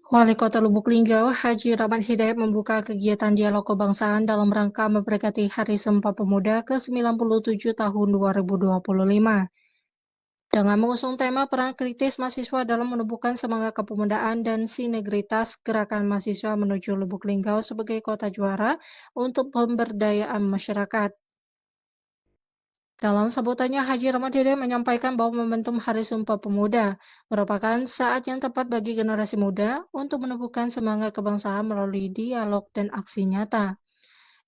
Wali Kota Lubuk Linggau, Haji Rahmat Hidayat membuka kegiatan dialog kebangsaan dalam rangka memperingati Hari Sumpah Pemuda ke-97 tahun 2025. Dengan mengusung tema peran kritis mahasiswa dalam menumbuhkan semangat kepemudaan dan sinergitas gerakan mahasiswa menuju Lubuk Linggau sebagai kota juara untuk pemberdayaan masyarakat. Dalam sambutannya, Haji Rahmat Hidayat menyampaikan bahwa momentum Hari Sumpah Pemuda merupakan saat yang tepat bagi generasi muda untuk menumbuhkan semangat kebangsaan melalui dialog dan aksi nyata.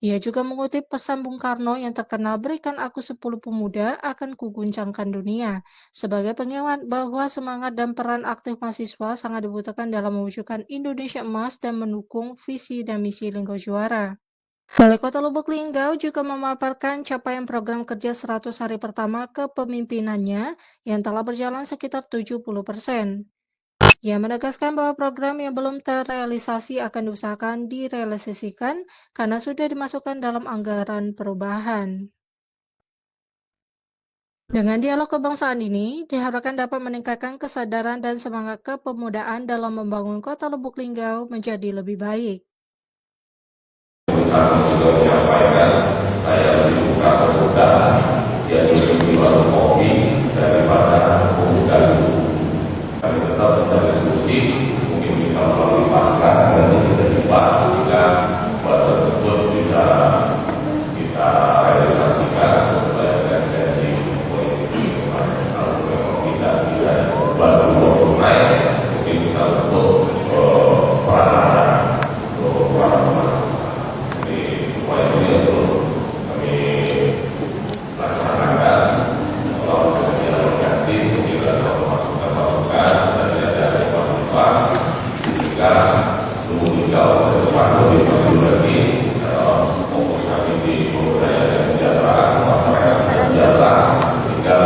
Ia juga mengutip pesan Bung Karno yang terkenal berikan aku 10 pemuda akan kuguncangkan dunia sebagai pengingat bahwa semangat dan peran aktif mahasiswa sangat dibutuhkan dalam mewujudkan Indonesia emas dan mendukung visi dan misi Linggau Juara. Wali Kota Lubuk Linggau juga memaparkan capaian program kerja 100 hari pertama kepemimpinannya yang telah berjalan sekitar 70%. Ia menegaskan bahwa program yang belum terrealisasi akan diusahakan direalisasikan karena sudah dimasukkan dalam anggaran perubahan. Dengan dialog kebangsaan ini, diharapkan dapat meningkatkan kesadaran dan semangat kepemudaan dalam membangun Kota Lubuk Linggau menjadi lebih baik. Kami juga menyampaikan saya lebih suka pemuda yang di warung kopi daripada pemuda itu. Kami tetap mencari solusi, mungkin bisa melalui pasca dan kita dibahas sehingga buat tersebut bisa kita realisasikan sesuai dengan janji politik. Kalau memang tidak bisa bantu naik, mungkin kita untuk peranan untuk peranan. Supaya ini untuk kami laksanakan kalau kemudian berganti juga satu masukan dari mahasiswa sehingga seluruh Linggau ke depan lebih maju lagi fokus kami di pemberdayaan dan kesejahteraan masyarakat sejahtera hingga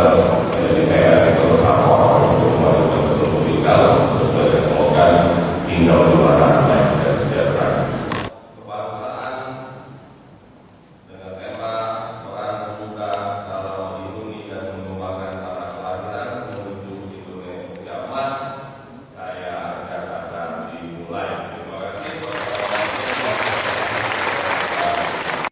menjadi PR bersama untuk memajukan Linggau sesuai dengan slogan Linggau Juara.